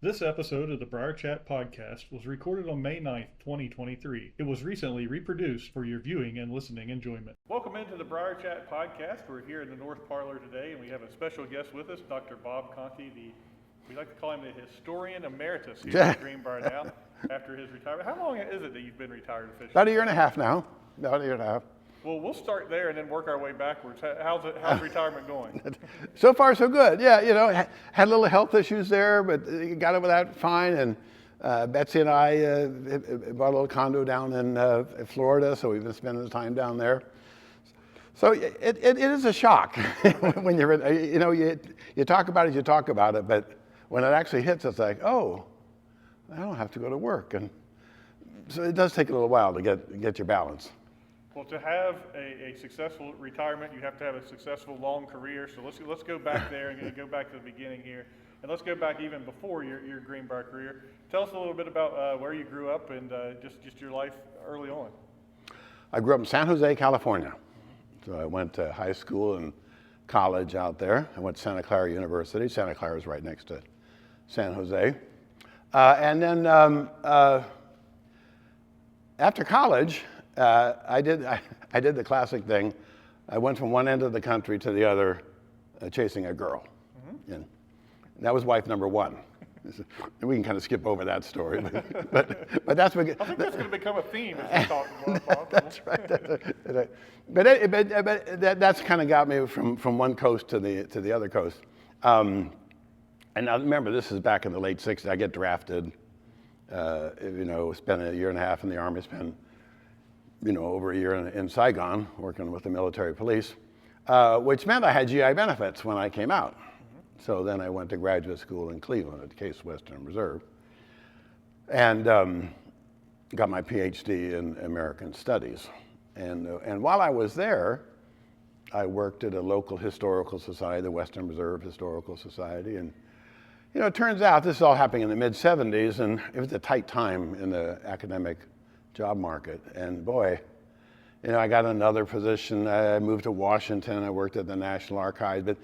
This episode of the Briar Chat podcast was recorded on May 9th, 2023. It was recently reproduced for your viewing and listening enjoyment. Welcome into the Briar Chat podcast. We're here in the North Parlor today, and we have a special guest with us, Dr. Bob Conte, we like to call him the historian emeritus here at Greenbrier now, after his retirement. How long is it that you've been retired officially? About a year and a half now. About a year and a half. Well, we'll start there and then work our way backwards. How's retirement going? So far, so good. Yeah, had a little health issues there, but got over that fine. And Betsy and I bought a little condo down in Florida, so we've been spending time down there. So it is a shock when you talk about it, but when it actually hits, it's like, oh, I don't have to go to work. And so it does take a little while to get your balance. Well, to have a successful retirement, you have to have a successful long career. So let's go back there and go back to the beginning here. And let's go back even before your Greenbrier career. Tell us a little bit about where you grew up and just your life early on. I grew up in San Jose, California. So I went to high school and college out there. I went to Santa Clara University. Santa Clara is right next to San Jose. And then after college, I did the classic thing. I went from one end of the country to the other, chasing a girl, and that was wife number one. And we can kind of skip over that story, but that's what. I think that's going to become a theme as we talk more about. That's right. But that's kind of got me from one coast to the other coast. And now remember, this is back in the late '60s. I get drafted. Spent a year and a half in the Army. Spent over a year in Saigon working with the military police, which meant I had GI benefits when I came out. So then I went to graduate school in Cleveland at Case Western Reserve and got my PhD in American Studies. And while I was there, I worked at a local historical society, the Western Reserve Historical Society. And it turns out this is all happening in the mid-'70s, and it was a tight time in the academic job market. And boy, I got another position. I moved to Washington. I worked at the National Archives, but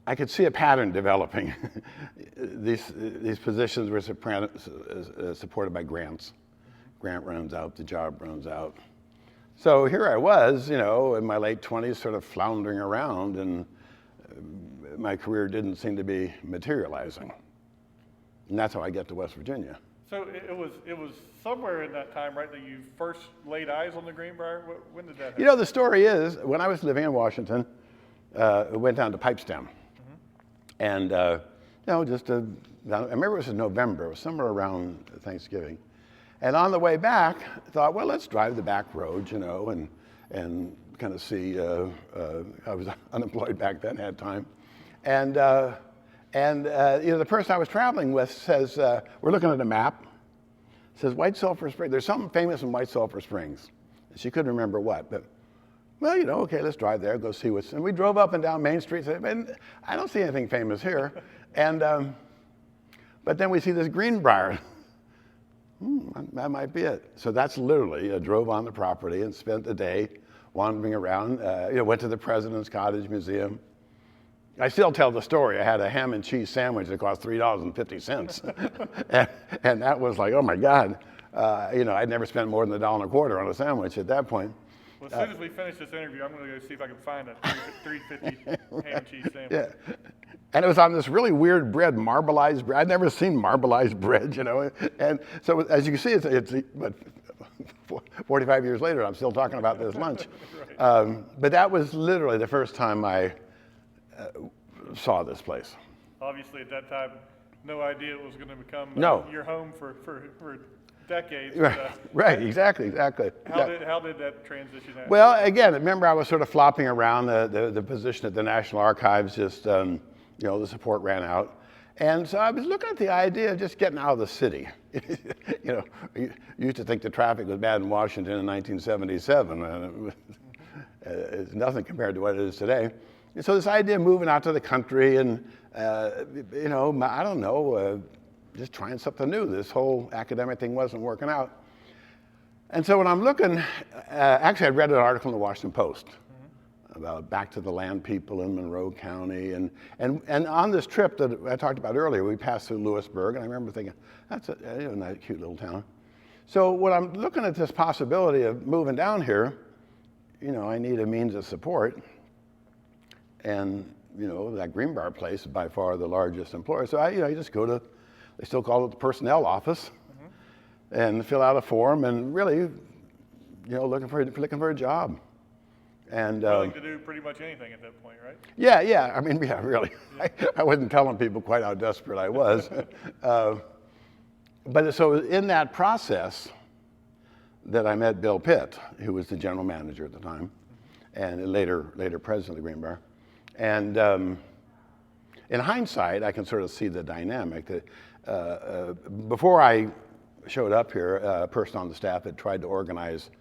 I could see a pattern developing. These positions were supported by grants. Grant runs out, the job runs out. So here I was, in my late 20s, sort of floundering around, and my career didn't seem to be materializing. And that's how I get to West Virginia. So it was somewhere in that time, right, that you first laid eyes on the Greenbrier? When did that happen? The story is, when I was living in Washington, went down to Pipestem. And, I remember it was in November, it was somewhere around Thanksgiving. And on the way back, I thought, well, let's drive the back road, and kind of see, I was unemployed back then, had time. And the person I was traveling with says, we're looking at a map, says White Sulphur Springs. There's something famous in White Sulphur Springs. And she couldn't remember what, but, well, okay, let's drive there, go see what's, and we drove up and down Main Street, and I don't see anything famous here. And, but then we see this Greenbrier. That might be it. So that's literally, I drove on the property and spent the day wandering around, went to the President's Cottage Museum. I still tell the story. I had a ham and cheese sandwich that cost $3.50. and that was like, oh my God. I'd never spent more than $1.25 on a sandwich at that point. Well, as soon as we finish this interview, I'm going to go see if I can find a $3.50 ham and cheese sandwich. Yeah. And it was on this really weird bread, marbleized bread. I'd never seen marbleized bread, And so as you can see, it's 45 years later, I'm still talking about this lunch. Right. But that was literally the first time I saw this place. Obviously, at that time, no idea it was going to become your home for decades. Right, exactly. How did that transition happen? Well, again, remember I was sort of flopping around the position at the National Archives, just, the support ran out. And so I was looking at the idea of just getting out of the city. You used to think the traffic was bad in Washington in 1977. It's nothing compared to what it is today. And so this idea of moving out to the country and, I don't know, just trying something new. This whole academic thing wasn't working out. And so when I'm looking, actually I'd read an article in the Washington Post about back to the land people in Monroe County. And on this trip that I talked about earlier, we passed through Lewisburg, and I remember thinking, that's a nice, cute little town. So when I'm looking at this possibility of moving down here, I need a means of support. And, that Greenbrier place is by far the largest employer. So I just go to, they still call it the personnel office, and fill out a form, and really, looking for a job. And willing to do pretty much anything at that point, right? Yeah. I mean, really. I wasn't telling people quite how desperate I was. But so in that process that I met Bill Pitt, who was the general manager at the time, and later president of Greenbrier. And in hindsight, I can sort of see the dynamic that before I showed up here, a person on the staff had tried to organize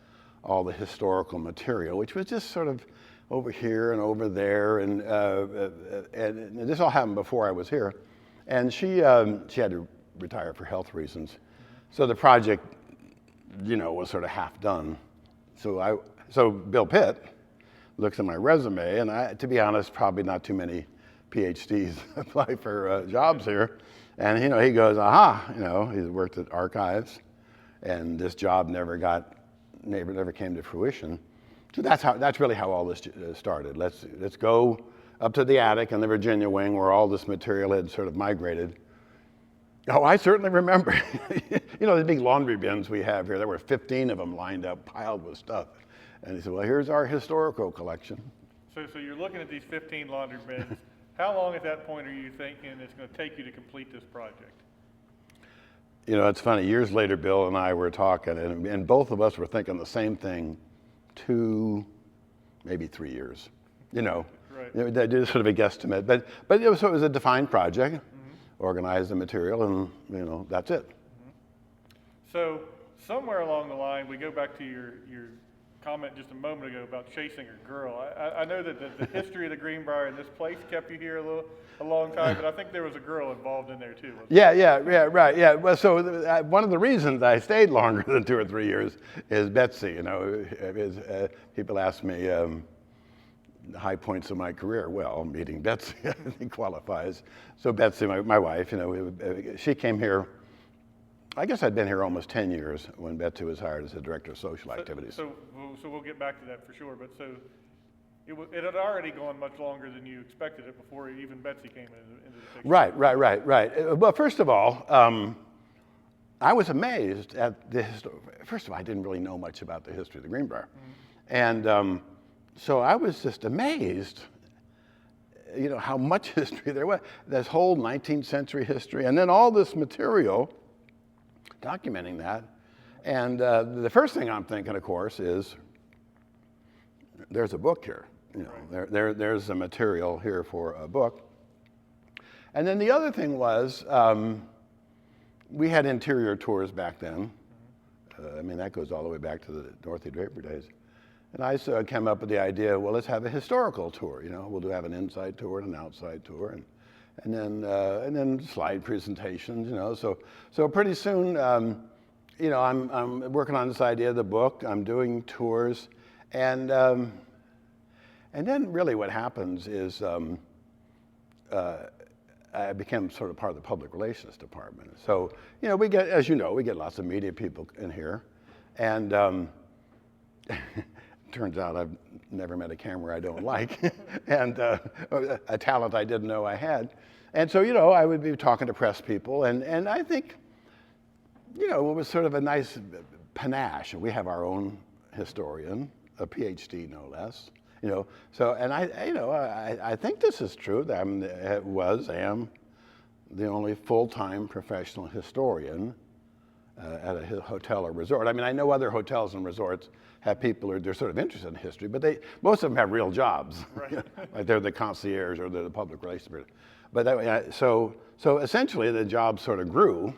all the historical material, which was just sort of over here and over there, and this all happened before I was here. And she had to retire for health reasons, so the project, was sort of half done. So Bill Pitt looks at my resume, and to be honest, probably not too many PhDs apply for jobs here. And he goes, aha, he's worked at archives, and this job never came to fruition. So that's really how all this started. Let's go up to the attic in the Virginia wing where all this material had sort of migrated. Oh, I certainly remember. The big laundry bins we have here, there were 15 of them lined up, piled with stuff. And he said, well, here's our historical collection. So you're looking at these 15 laundry bins. How long at that point are you thinking it's going to take you to complete this project? It's funny. Years later, Bill and I were talking, and both of us were thinking the same thing 2, maybe 3 years. Right. They did sort of a guesstimate. But it was a defined project, organize the material, and, that's it. So somewhere along the line, we go back to your comment just a moment ago about chasing a girl. I know that the history of the Greenbrier and this place kept you here a long time, but I think there was a girl involved in there too. Right. Well, so one of the reasons I stayed longer than 2 or 3 years is Betsy. People ask me the high points of my career. Well, meeting Betsy, I think qualifies. So Betsy, my wife, she came here. I guess I'd been here almost 10 years when Betsy was hired as the director of social activities. So we'll get back to that for sure. But so it had already gone much longer than you expected it before even Betsy came into the picture. Right. Well, first of all, I was amazed at the history. First of all, I didn't really know much about the history of the Greenbrier. And so I was just amazed, how much history there was. This whole 19th century history, and then all this material documenting that. And the first thing I'm thinking, of course, is there's a book here. There's a material here for a book. And then the other thing was, we had interior tours back then. That goes all the way back to the Dorothy Draper days. And I came up with the idea, well, let's have a historical tour. We'll have an inside tour and an outside tour, and then slide presentations. So pretty soon, I'm working on this idea of the book. I'm doing tours, and then really what happens is I became sort of part of the public relations department. So we get, as we get lots of media people in here, and turns out I've never met a camera I don't like, and a talent I didn't know I had. And so, I would be talking to press people, and I think, it was sort of a nice panache. We have our own historian, a PhD no less, So, and I think this is true. That am the only full-time professional historian at a hotel or resort. I know other hotels and resorts have people they're sort of interested in history, but most of them have real jobs. Right. Like they're the concierge or they're the public relations person. But that, so essentially the job sort of grew,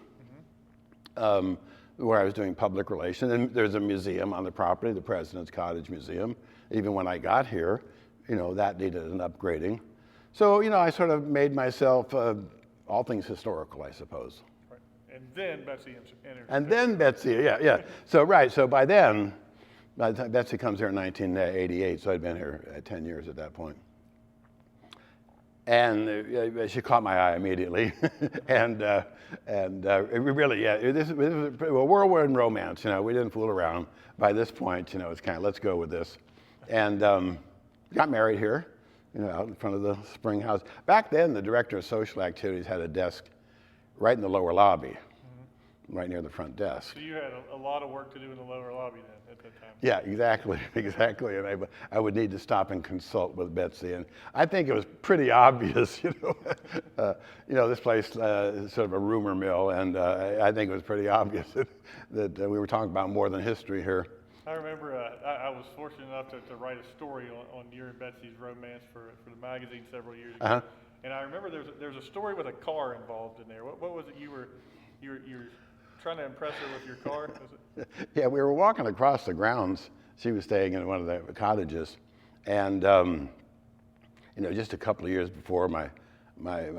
where I was doing public relations. And there's a museum on the property, the President's Cottage Museum. Even when I got here, that needed an upgrading. So, I sort of made myself all things historical, I suppose. Right. And then Betsy entered. And then Betsy, yeah. So by then, Betsy comes here in 1988, so I'd been here 10 years at that point. And she caught my eye immediately, and it really, this was a whirlwind romance. We didn't fool around. By this point, it's kind of let's go with this, and got married here, out in front of the spring house. Back then, the director of social activities had a desk right in the lower lobby, right near the front desk. So you had a lot of work to do in the lower lobby then at that time. Yeah, exactly. And I would need to stop and consult with Betsy, and I think it was pretty obvious, this place is sort of a rumor mill, and I think it was pretty obvious that we were talking about more than history here. I remember I was fortunate enough to write a story on your and Betsy's romance for the magazine several years ago. Uh-huh. And I remember there's a story with a car involved in there. What was it you were trying to impress her with your car? Was it? Yeah, we were walking across the grounds. She was staying in one of the cottages, and just a couple of years before my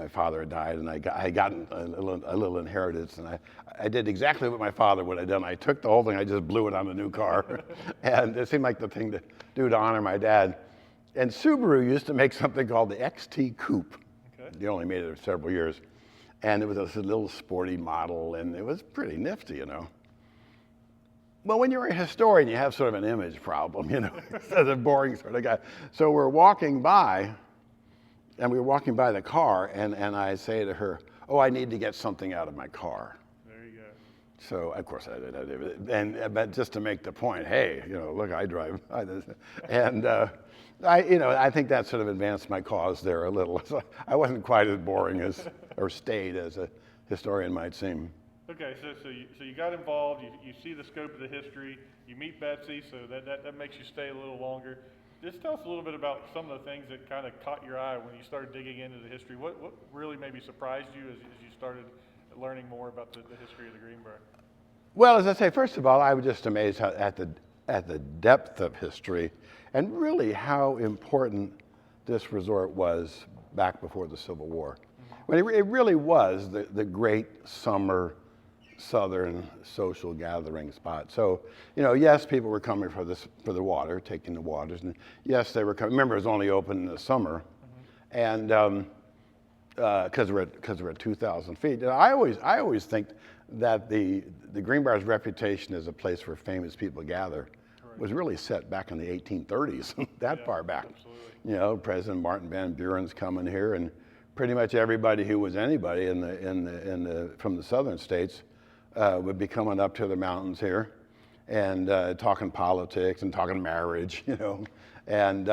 father had died, and I had gotten a little inheritance, and I did exactly what my father would have done. I took the whole thing, I just blew it on the new car, and it seemed like the thing to do to honor my dad. And Subaru used to make something called the XT Coupe. Okay. They only made it for several years. And it was a little sporty model, and it was pretty nifty, Well, when you're a historian, you have sort of an image problem, as a boring sort of guy. So we're walking by, and we were walking by the car, and I say to her, "Oh, I need to get something out of my car." There you go. So, of course, I did. But just to make the point, hey, look, I drive. And I think that sort of advanced my cause there a little. So I wasn't quite as boring or staid as a historian might seem. Okay, so you got involved. You see the scope of the history. You meet Betsy, so that makes you stay a little longer. Just tell us a little bit about some of the things that kind of caught your eye when you started digging into the history. What really maybe surprised you as you started learning more about the history of the Greenbrier? Well, as I say, first of all, I was just amazed at the depth of history and really how important this resort was back before the Civil War. When it really was the great summer southern social gathering spot. So, yes, people were coming for the water, taking the waters, and yes, they were coming. Remember, it was only open in the summer, and because we're at 2,000 feet. And I always think that the Greenbrier's reputation as a place where famous people gather was really set back in the 1830s, that far back. Absolutely. President Martin Van Buren's coming here, and pretty much everybody who was anybody from the southern states would be coming up to the mountains here and talking politics and talking marriage, and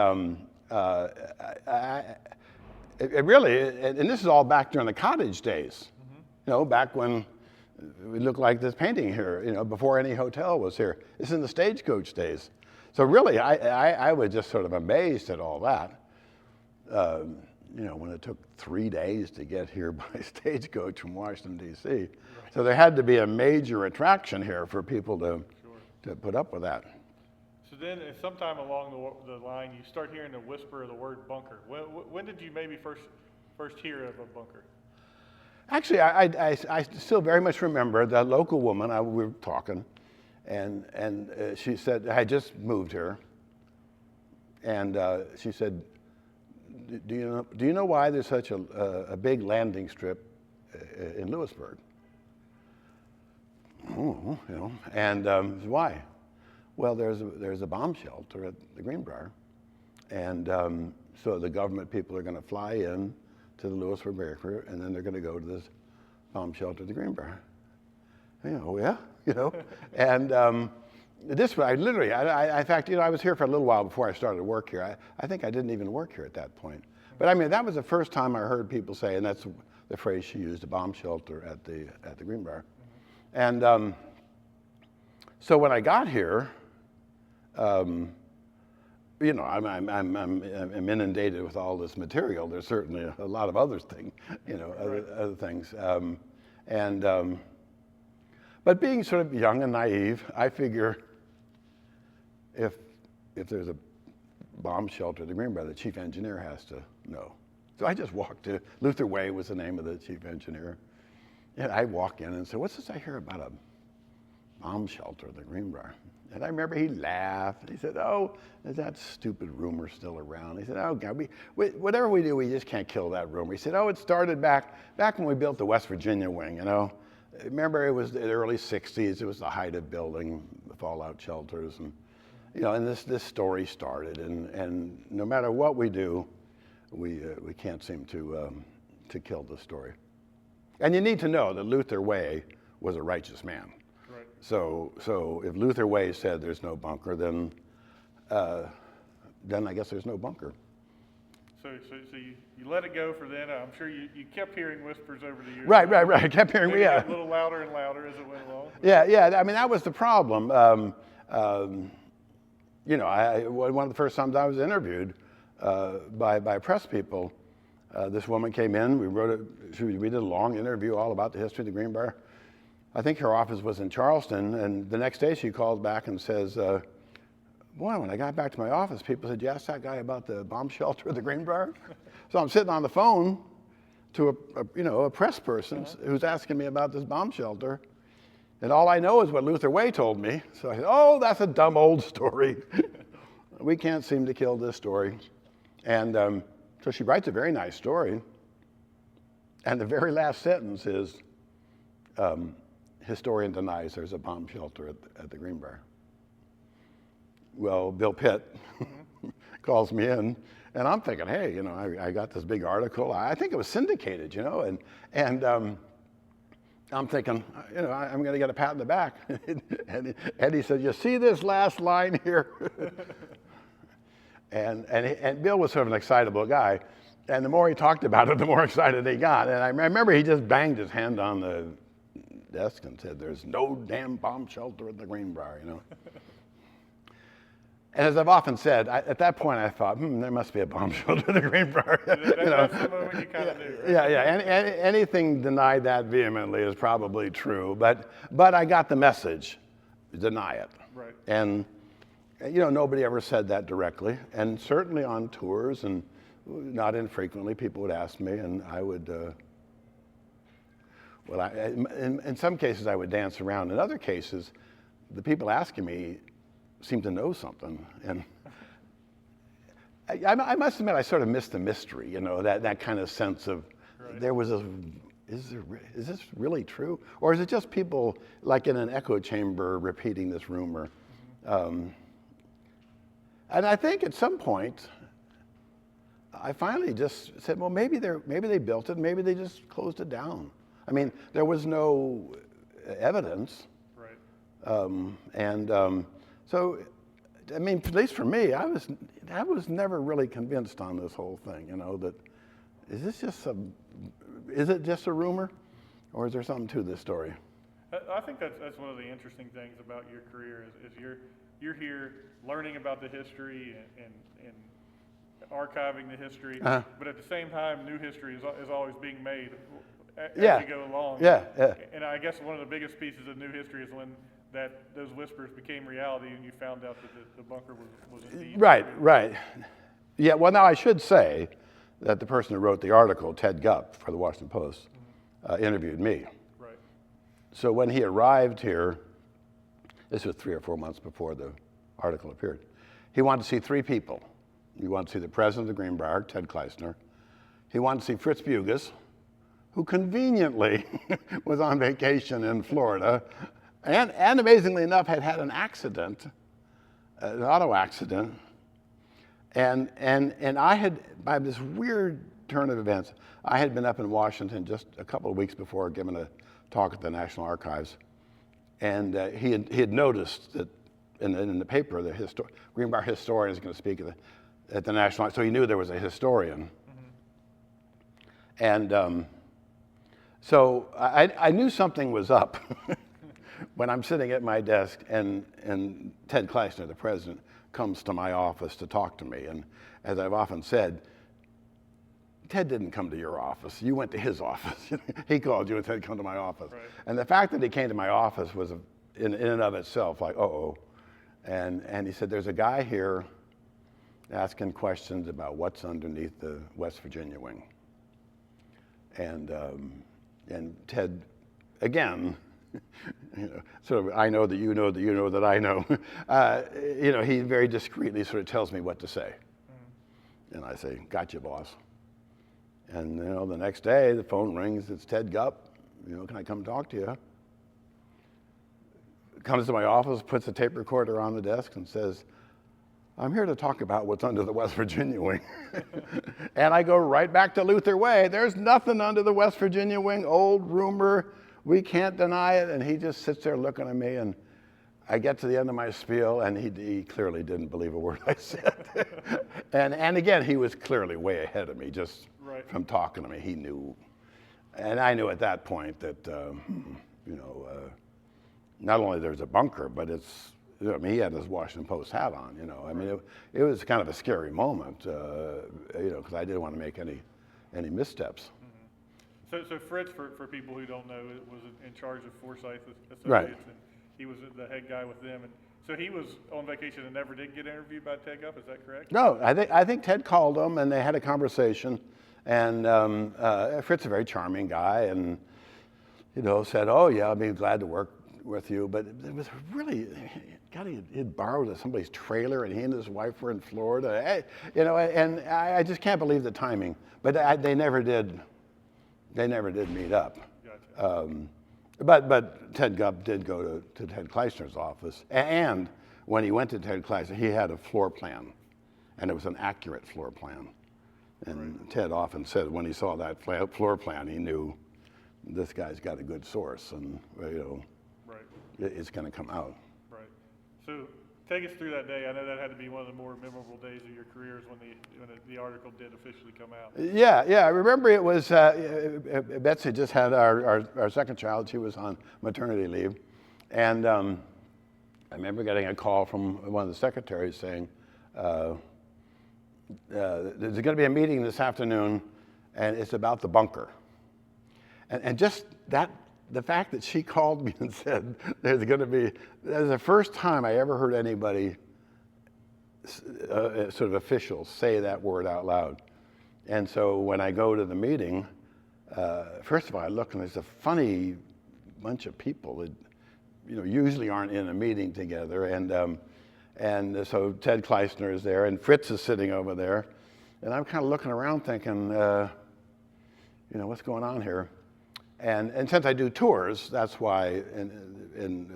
it really, and this is all back during the cottage days, back when we looked like this painting here, before any hotel was here. This is in the stagecoach days. So really, I was just sort of amazed at all that. When it took 3 days to get here by stagecoach from Washington, D.C. Right. So there had to be a major attraction here for people to put up with that. So then sometime along the line, you start hearing the whisper of the word bunker. When did you maybe first hear of a bunker? Actually, I still very much remember the local woman, we were talking, and she said, I just moved here, and she said, do you know why there's such a big landing strip in Lewisburg? Oh, and why? Well, there's a bomb shelter at the Greenbrier, and so the government people are going to fly in to the Lewisburg airport, and then they're going to go to this bomb shelter at the Greenbrier. And this I literally, in fact, I was here for a little while before I started work here. I think I didn't even work here at that point. But I mean, that was the first time I heard people say, and that's the phrase she used, a bomb shelter at the Greenbrier. And so when I got here, I'm inundated with all this material. There's certainly a lot of other things, other things. But being sort of young and naive, I figure if there's a bomb shelter at the Greenbrier, the chief engineer has to know. So I just walked to, Luther Way was the name of the chief engineer. And I walk in and say, what's this I hear about bomb shelter, the Greenbrier. And I remember he laughed. He said, "Oh, is that stupid rumor still around?" He said, "Oh, God, whatever we do, we just can't kill that rumor." He said, "Oh, it started back when we built the West Virginia wing, you know. Remember, it was the early 60s. It was the height of building the fallout shelters. And, you know, and this story started. And no matter what we do, we can't seem to kill the story." And you need to know that Luther Way was a righteous man. Right. So if Luther Way said there's no bunker, then I guess there's no bunker. So you let it go for then. I'm sure you kept hearing whispers over the years. Right. I kept hearing, Maybe yeah. got a little louder and louder as it went along. Yeah. I mean, that was the problem. You know, one of the first times I was interviewed by press people, this woman came in. We did a long interview all about the history of the Greenbrier. I think her office was in Charleston, and the next day she calls back and says, "Boy, when I got back to my office, people said, 'You asked that guy about the bomb shelter of the Greenbrier?'" So I'm sitting on the phone to a press person who's asking me about this bomb shelter, and all I know is what Luther Way told me. So I said, "Oh, that's a dumb old story. We can't seem to kill this story." And so she writes a very nice story, and the very last sentence is, "Historian denies there's a bomb shelter at the Greenbrier." Well, Bill Pitt calls me in, and I'm thinking, hey, you know, I got this big article. I think it was syndicated, you know, and I'm thinking, you know, I'm going to get a pat in the back. and he said, "You see this last line here?" and Bill was sort of an excitable guy, and the more he talked about it, the more excited he got. And I remember he just banged his hand on the desk and said, "There's no damn bomb shelter at the Greenbrier," you know. And as I've often said, at that point I thought, there must be a bomb shelter at the Greenbrier. That's the moment you kind of knew, right? Yeah. Anything denied that vehemently is probably true, but I got the message: deny it. Right. And you know, nobody ever said that directly, and certainly on tours, and not infrequently, people would ask me, and I would. In some cases, I would dance around. In other cases, the people asking me seemed to know something, and I must admit I sort of missed the mystery. You know, that kind of sense of there was a. Is this really true, or is it just people like in an echo chamber repeating this rumor? And I think at some point, I finally just said, well, maybe they built it, maybe they just closed it down. I mean, there was no evidence. Right. So, I mean, at least for me, I was never really convinced on this whole thing. You know, that is it just a rumor, or is there something to this story? I think that's one of the interesting things about your career is you're here learning about the history and archiving the history, but at the same time, new history is always being made as you go along. Yeah. And I guess one of the biggest pieces of new history is when those whispers became reality and you found out that the bunker was indeed Right. Yeah. Well, now I should say that the person who wrote the article, Ted Gupp, for the Washington Post, interviewed me. Right. So when he arrived here, this was 3 or 4 months before the article appeared, he wanted to see 3 people. He wanted to see the president of the Greenbrier, Ted Kleisner. He wanted to see Fritz Bugis, who conveniently was on vacation in Florida, and amazingly enough had an accident, an auto accident. And I had, by this weird turn of events, I had been up in Washington just a couple of weeks before giving a talk at the National Archives. And he had noticed that in the paper, the Greenbrier historian is going to speak at the National, so he knew there was a historian. And so I knew something was up when I'm sitting at my desk and Ted Kleisner, the president, comes to my office to talk to me. And as I've often said, Ted didn't come to your office. You went to his office. He called you and said, "Come to my office." Right. And the fact that he came to my office was in and of itself like, uh-oh. And he said, "There's a guy here asking questions about what's underneath the West Virginia wing." And Ted, again, Sort of, I know that you know that you know that I know. He very discreetly sort of tells me what to say. And I say, "Gotcha, boss." And the next day the phone rings. It's Ted Gupp. Can I come talk to you? Comes to my office, puts a tape recorder on the desk, and says, "I'm here to talk about what's under the West Virginia wing." And I go right back to Luther Way. There's nothing under the West Virginia wing. Old rumor. We can't deny it. And he just sits there looking at me, and I get to the end of my spiel, and he clearly didn't believe a word I said. and again, he was clearly way ahead of me just from talking to me. He knew. And I knew at that point that, not only there's a bunker, but it's, he had his Washington Post hat on, I mean, it was kind of a scary moment, because I didn't want to make any missteps. So Fritz, for people who don't know, was in charge of Forsyth Associates, right. And he was the head guy with them. And so he was on vacation and never did get interviewed by Ted Gupp, is that correct? No, I think Ted called him, and they had a conversation. And Fritz is a very charming guy, and said, "Oh yeah, I'll be glad to work with you." But it was really, he'd borrowed somebody's trailer, and he and his wife were in Florida. And I just can't believe the timing. But they never did. They never did meet up. Gotcha. But Ted Gupp did go to Ted Kleissner's office, and when he went to Ted Kleissner, he had a floor plan, and it was an accurate floor plan. And Ted often said when he saw that floor plan, he knew this guy's got a good source, and it's going to come out. Right. So take us through that day. I know that had to be one of the more memorable days of your careers when the article did officially come out. Yeah. I remember it was Betsy just had our second child. She was on maternity leave, and I remember getting a call from one of the secretaries saying, "There's going to be a meeting this afternoon, and it's about the bunker." And just that, the fact that she called me and said there's going to be, that was the first time I ever heard anybody, sort of officials, say that word out loud. And so when I go to the meeting, first of all, I look and there's a funny bunch of people that, usually aren't in a meeting together. And so Ted Kleissner is there, and Fritz is sitting over there. And I'm kind of looking around thinking, what's going on here? And since I do tours, that's why, and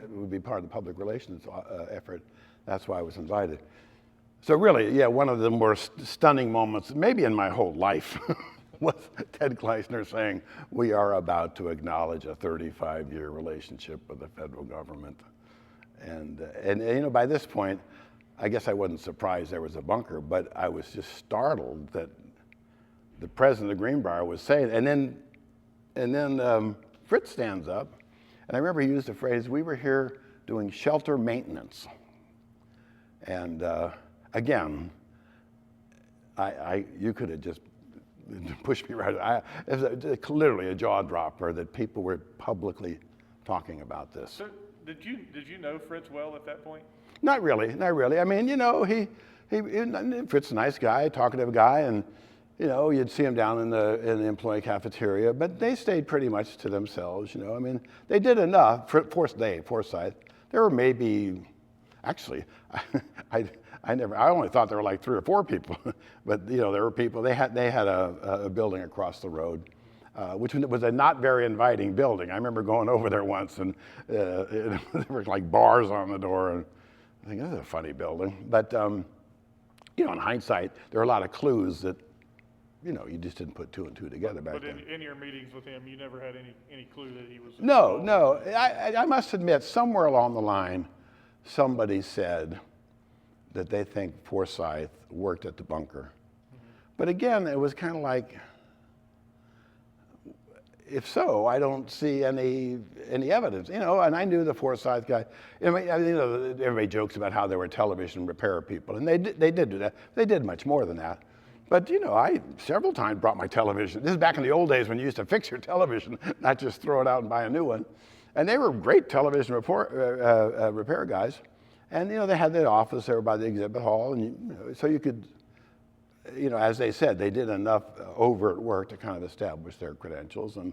it would be part of the public relations effort, that's why I was invited. So really, one of the more stunning moments, maybe in my whole life, was Ted Kleissner saying, "We are about to acknowledge a 35-year relationship with the federal government." And by this point, I guess I wasn't surprised there was a bunker, but I was just startled that the president of Greenbrier was saying, and then Fritz stands up, and I remember he used the phrase, "We were here doing shelter maintenance." And again, you could have just pushed me right. It was literally a jaw dropper that people were publicly talking about this. So did you know Fritz well at that point? Not really. I mean, Fritz is a nice guy, talkative guy, and you'd see him down in the employee cafeteria, but they stayed pretty much to themselves. I mean, they did enough. Forsyth. There were maybe, actually, I only thought there were like 3 or 4 people, but there were people. They had a building across the road, which was a not very inviting building. I remember going over there once, and there were like bars on the door, and I think this is a funny building. But in hindsight, there are a lot of clues that you just didn't put 2 and 2 together back then. But in your meetings with him, you never had any clue that he was. No. I must admit, somewhere along the line, somebody said that they think Forsyth worked at the bunker. But again, it was kind of like, if so, I don't see any evidence, And I knew the Forsyth guy. Everybody jokes about how they were television repair people, and they did do that. They did much more than that. But I several times brought my television. This is back in the old days when you used to fix your television, not just throw it out and buy a new one. And they were great television repair guys. And they had their office there by the exhibit hall, and so you could, as they said, they did enough overt work to kind of establish their credentials. And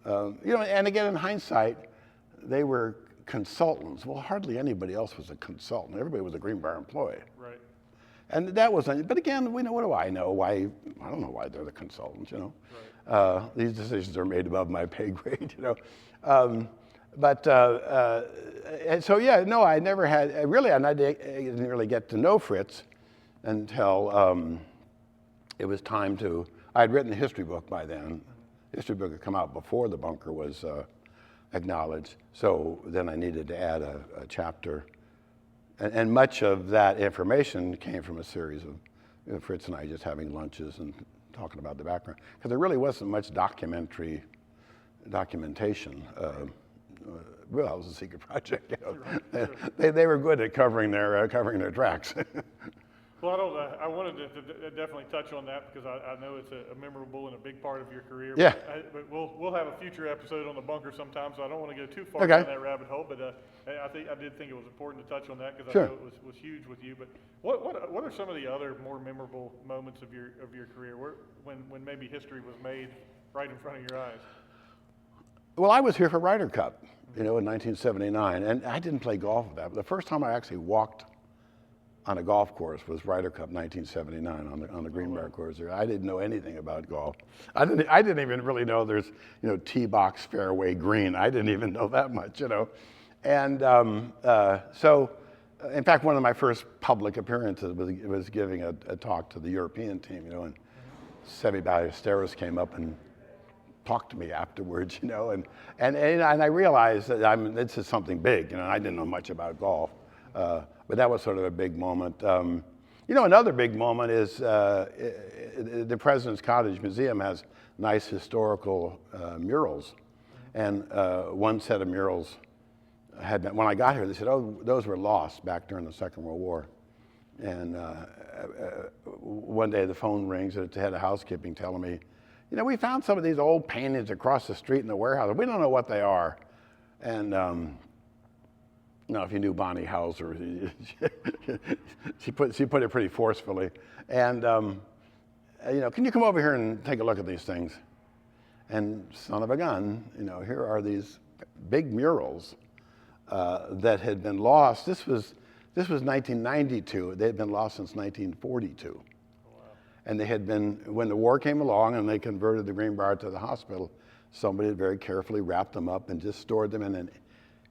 And again, in hindsight, they were consultants. Well, hardly anybody else was a consultant. Everybody was a Greenbrier employee. Right. And that wasn't, but again, what do I know? I don't know why they're the consultants, Right. These decisions are made above my pay grade, And so, yeah, no, I never had, and I didn't really get to know Fritz until it was time to, I had written a history book by then. The history book had come out before the bunker was acknowledged. So then I needed to add a chapter. And much of that information came from a series of Fritz and I just having lunches and talking about the background. Because there really wasn't much documentation. Well, it was a secret project. Sure. They were good at covering their tracks. Well, I wanted to definitely touch on that because I know it's a memorable and a big part of your career. Yeah. But we'll have a future episode on the bunker sometime, so I don't want to go too far Okay. down that rabbit hole. But I did think it was important to touch on that because Sure. I know it was huge with you. But what are some of the other more memorable moments of your career when maybe history was made right in front of your eyes? Well, I was here for Ryder Cup, in 1979, and I didn't play golf with that. But the first time I actually walked on a golf course was Ryder Cup 1979 on the Greenbrier course. I didn't know anything about golf. I didn't even really know there's tee box, fairway, green. I didn't even know that much, And so, in fact, one of my first public appearances was giving a talk to the European team, and Seve Ballesteros came up and talked to me afterwards, and I realized that this is something big, I didn't know much about golf. But that was sort of a big moment. Another big moment is the President's Cottage Museum has nice historical murals. And one set of murals had been, when I got here, they said, oh, those were lost back during the Second World War. And one day the phone rings at the head of housekeeping telling me, we found some of these old paintings across the street in the warehouse. We don't know what they are. And if you knew Bonnie Hauser, she put it pretty forcefully. And can you come over here and take a look at these things? And son of a gun, here are these big murals that had been lost. This was 1992. They had been lost since 1942. Oh, wow. And they had been, when the war came along and they converted the Greenbrier to the hospital, somebody had very carefully wrapped them up and just stored them in an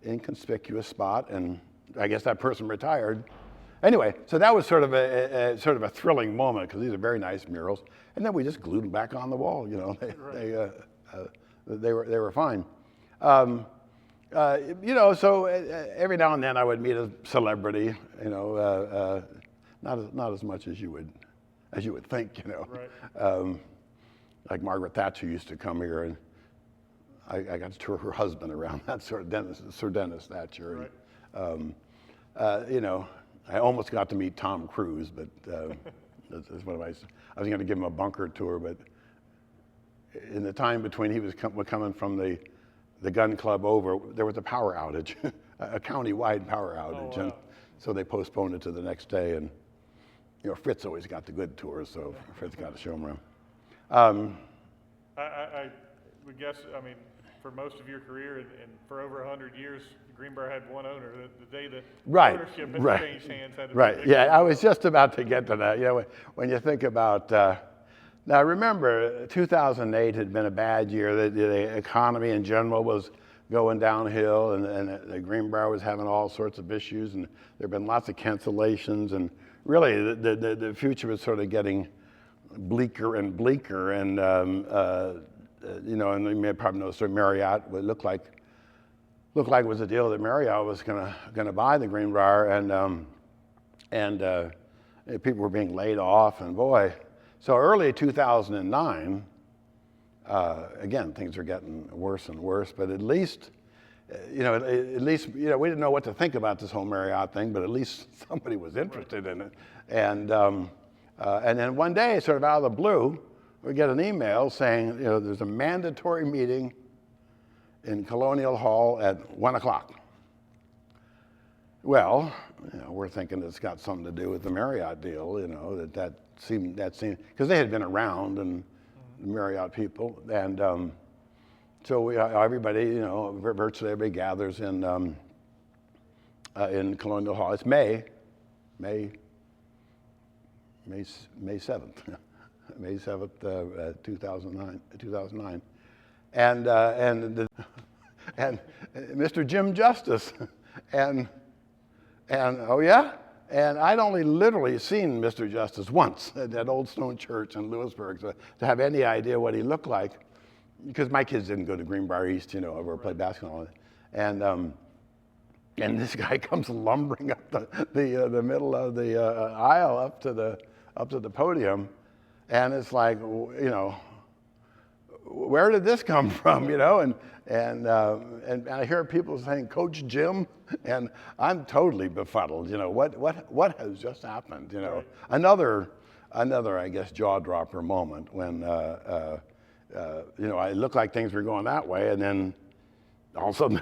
inconspicuous spot, and I guess that person retired. Anyway, so that was sort of a thrilling moment because these are very nice murals, and then we just glued them back on the wall. They were fine. So every now and then I would meet a celebrity. Not as much as you would think. Right. Like Margaret Thatcher used to come here, and I got to tour her husband around. That's Sir Dennis Thatcher. Right. I almost got to meet Tom Cruise, but that's what I was going to give him a bunker tour, but in the time between he was coming from the gun club over, there was a power outage, a county-wide power outage, wow. And so they postponed it to the next day. And Fritz always got the good tours, so Fritz got to show him around. I would guess, for most of your career and for over 100 years, Greenbrier had one owner. The day that ownership had changed hands had to be a big Yeah, I was just about to get to that. When you think about, now remember, 2008 had been a bad year. The economy in general was going downhill, and the Greenbrier was having all sorts of issues, and there have been lots of cancellations, and really the future was sort of getting bleaker and bleaker, and and you may probably know, so Marriott would look like it was a deal that Marriott was gonna buy the Greenbrier, and people were being laid off, and boy, so early 2009, again, things are getting worse and worse, but at least we didn't know what to think about this whole Marriott thing, but at least somebody was interested in it, and then one day, sort of out of the blue, we get an email saying, there's a mandatory meeting in Colonial Hall at 1:00. Well, we're thinking it's got something to do with the Marriott deal, that seemed, because they had been around, and the Marriott people, and everybody, virtually everybody gathers in Colonial Hall. It's May 7th, May 7th, 2009, and Mr. Jim Justice, and oh yeah, and I'd only literally seen Mr. Justice once at that old stone church in Lewisburg to have any idea what he looked like, because my kids didn't go to Greenbrier East, or play basketball, and this guy comes lumbering up the middle of the aisle up to the podium, and it's like, where did this come from, and I hear people saying, Coach Jim, and I'm totally befuddled. What has just happened? Another I guess jaw dropper moment when I looked like things were going that way, and then all of a sudden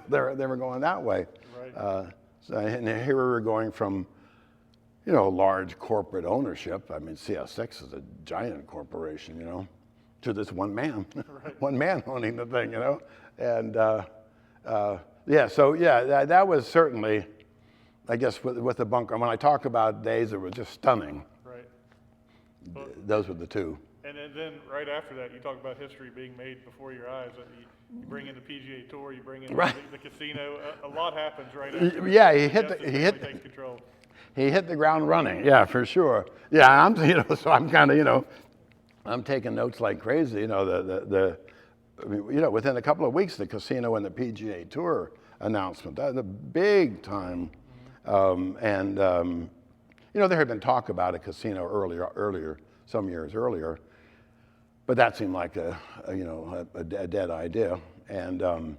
they were going that way. Right. And here we were going from large corporate ownership. I mean, CS6 is a giant corporation, to this one man, Right. one man owning the thing, and that was certainly, I guess, with the bunker. When I talk about days that were just stunning, Right. those were the two. And then right after that, you talk about history being made before your eyes. You bring in the PGA Tour, you bring in Right. the casino. A lot happens right after. Yeah, he takes control. He hit the ground running. Yeah, for sure. Yeah, so I'm kind of, I'm taking notes like crazy. Within a couple of weeks, the casino and the PGA Tour announcement, that was a big time. There had been talk about a casino earlier, some years earlier, but that seemed like a dead idea. And a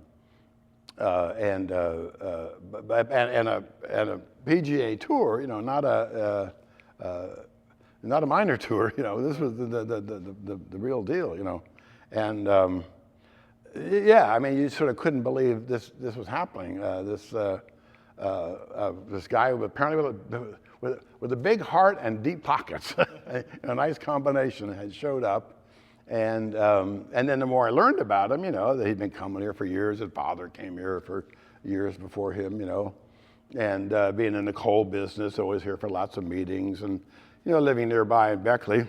PGA Tour, not a minor tour. This was the real deal. And you sort of couldn't believe this was happening. This guy apparently with a big heart and deep pockets, a nice combination, had showed up. And then the more I learned about him, that he'd been coming here for years. His father came here for years before him, and being in the coal business, always here for lots of meetings, and living nearby in Beckley.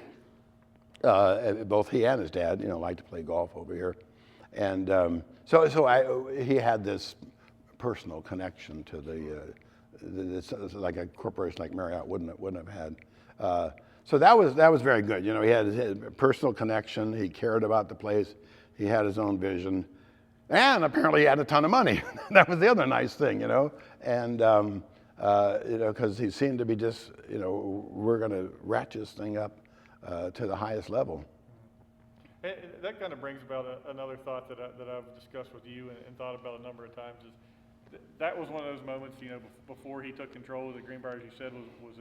Both he and his dad, liked to play golf over here, and he had this personal connection to this, like a corporation like Marriott wouldn't have had. So that was very good. He had his personal connection. He cared about the place. He had his own vision, and apparently he had a ton of money. That was the other nice thing, And because he seemed to be just, we're going to ratchet this thing up to the highest level. And that kind of brings about another thought that I've discussed with you and thought about a number of times. Is that was one of those moments, before he took control of the Greenbrier, as you said, was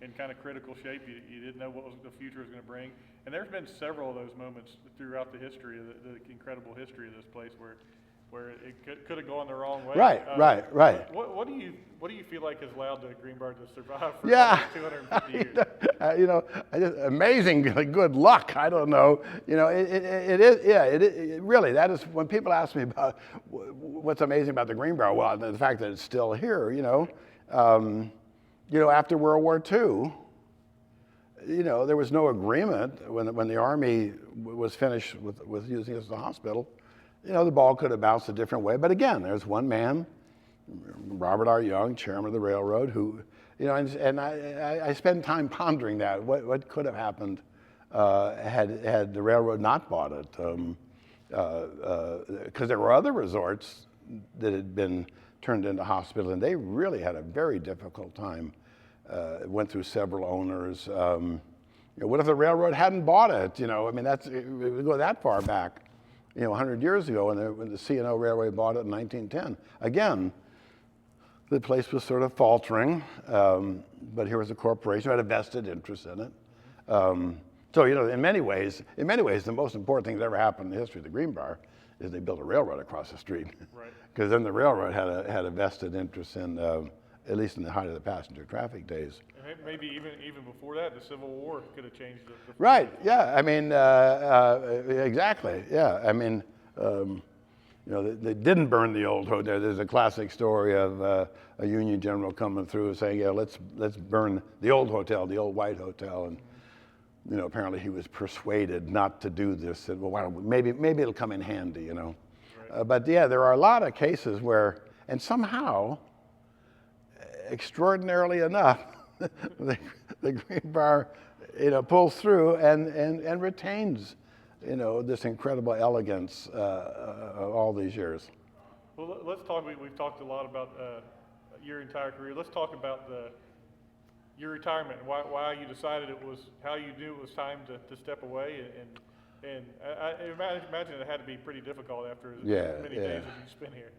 in kind of critical shape. You didn't know what the future was going to bring. And there's been several of those moments throughout the history, the incredible history of this place, where it could have gone the wrong way. Right. What do you feel like has allowed the Greenbrier to survive for 250 years? Amazing good luck. I don't know. It is. Yeah. It really. That is when people ask me about what's amazing about the Greenbrier. Well, the fact that it's still here. After World War II, there was no agreement when the Army was finished with using it as a hospital. The ball could have bounced a different way. But again, there's one man, Robert R. Young, chairman of the railroad, who, and I spend time pondering that. What could have happened had the railroad not bought it? Because there were other resorts that had been turned into hospitals, and they really had a very difficult time. Went through several owners. What if the railroad hadn't bought it? We go that far back. 100 years ago when the C&O Railway bought it in 1910. Again, the place was sort of faltering, but here was a corporation who had a vested interest in it. So, in many ways, the most important thing that ever happened in the history of the Greenbrier is they built a railroad across the street. Right. Because then the railroad had a vested interest in, at least in the height of the passenger traffic days. And maybe even before that, the Civil War could have changed the Right. Yeah. Exactly. Yeah. They didn't burn the old hotel. There's a classic story of a Union general coming through saying, "Yeah, let's burn the old hotel, the old white hotel." And apparently he was persuaded not to do this. Said, "Well, why don't we, maybe it'll come in handy, Right. But yeah, there are a lot of cases where, and somehow, extraordinarily enough, the Greenbrier, pulls through and retains, this incredible elegance of all these years. Well, let's talk. We've talked a lot about your entire career. Let's talk about your retirement and why you decided how you knew it was time to step away, and I imagine it had to be pretty difficult after as many days as you spent here.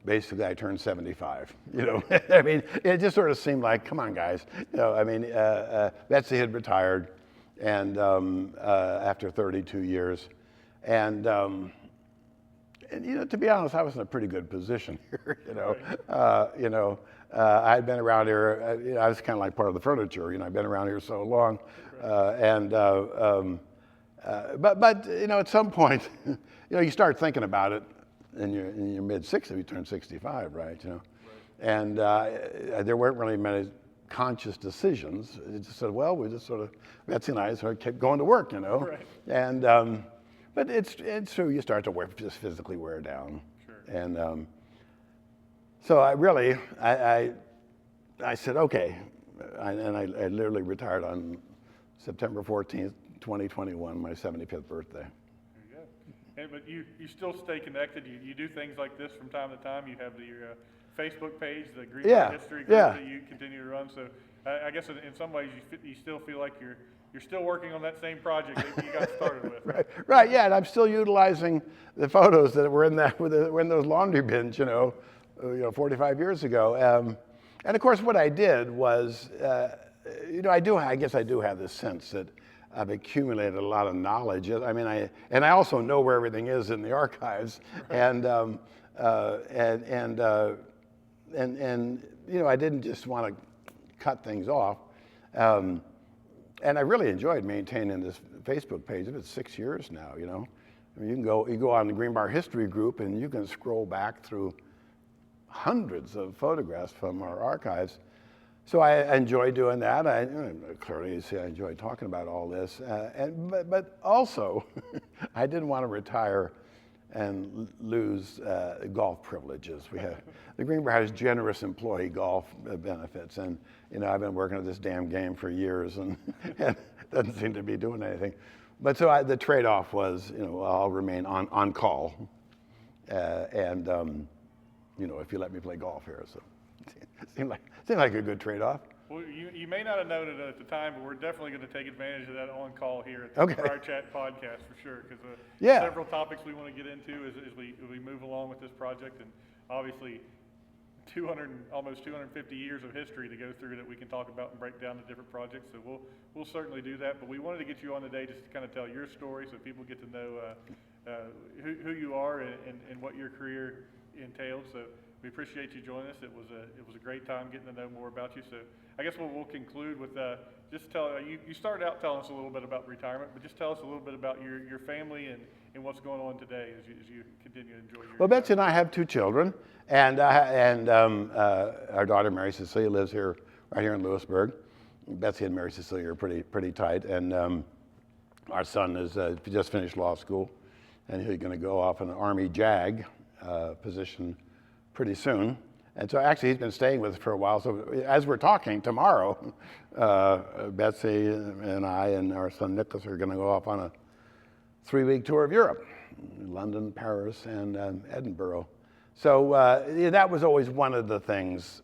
Basically, I turned 75. I mean, it just sort of seemed like, come on, guys. Betsy had retired, and after 32 years, and to be honest, I was in a pretty good position here. I'd been around here. I was kind of like part of the furniture. I'd been around here so long, but at some point, you start thinking about it. In your mid-60s, you turn 65, right? And there weren't really many conscious decisions. It just said, well, we just sort of, Betsy and I sort of kept going to work, Right. And but it's true, you start to just physically wear down. Sure. And so I said, okay, and I literally retired on September 14th, 2021, my 75th birthday. But you still stay connected. You do things like this from time to time. You have your Facebook page, the Greenbrier History Group that you continue to run. So I guess in some ways you still feel like you're still working on that same project that you got started with. Right. Yeah, and I'm still utilizing the photos that were in those laundry bins, 45 years ago. And of course, what I did was, I guess I do have this sense that I've accumulated a lot of knowledge. I mean, I also know where everything is in the archives, and I didn't just want to cut things off, and I really enjoyed maintaining this Facebook page. It's 6 years now. I mean, you go on the Greenbrier History Group, and you can scroll back through hundreds of photographs from our archives. So I enjoy doing that. Clearly, you see, I enjoy talking about all this. But also, I didn't want to retire and lose golf privileges. The Greenbrier has generous employee golf benefits, and I've been working at this damn game for years, and it doesn't seem to be doing anything. But so the trade-off was, I'll remain on call, and if you let me play golf here, so. Seemed like a good trade-off. Well, you may not have noted it at the time, but we're definitely going to take advantage of that on-call here at the Briar Chat podcast for sure, because several topics we want to get into as we move along with this project, and obviously almost 250 years of history to go through that we can talk about and break down the different projects. So we'll certainly do that. But we wanted to get you on today just to kind of tell your story so people get to know who you are and what your career entailed. So we appreciate you joining us. It was a great time getting to know more about you. So I guess we'll conclude with just tell you started out telling us a little bit about retirement, but just tell us a little bit about your family and what's going on today as you continue to enjoy your. Well, Betsy and I have 2 children, and our daughter Mary Cecilia lives right here in Lewisburg. Betsy and Mary Cecilia are pretty tight, and our son is just finished law school, and he's going to go off in an Army JAG position pretty soon. And so actually he's been staying with us for a while. So as we're talking tomorrow, Betsy and I and our son Nicholas are going to go off on a 3-week tour of Europe, London, Paris, and Edinburgh. So that was always one of the things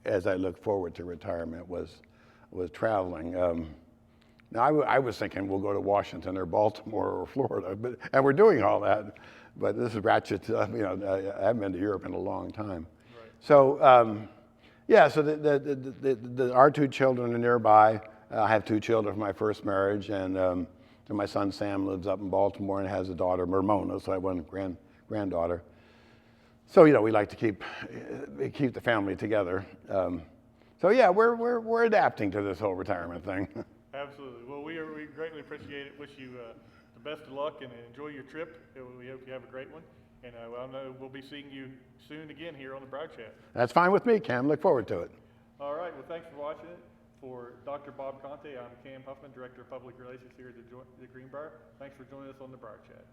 as I look forward to retirement was traveling. Now I was thinking we'll go to Washington or Baltimore or Florida, and we're doing all that. But this is ratchet. I haven't been to Europe in a long time. Right. So, so our 2 children are nearby. I have 2 children from my first marriage, and my son Sam lives up in Baltimore and has a daughter, Ramona, so I have one granddaughter. So, we like to keep the family together. So yeah, we're adapting to this whole retirement thing. Absolutely. Well, we greatly appreciate it. Wish you the best of luck and enjoy your trip. We hope you have a great one. And I know we'll be seeing you soon again here on the Briar Chat. That's fine with me, Cam. Look forward to it. All right. Well, thanks for watching it. For Dr. Bob Conte, I'm Cam Huffman, Director of Public Relations here at the Greenbrier. Thanks for joining us on the Briar Chat.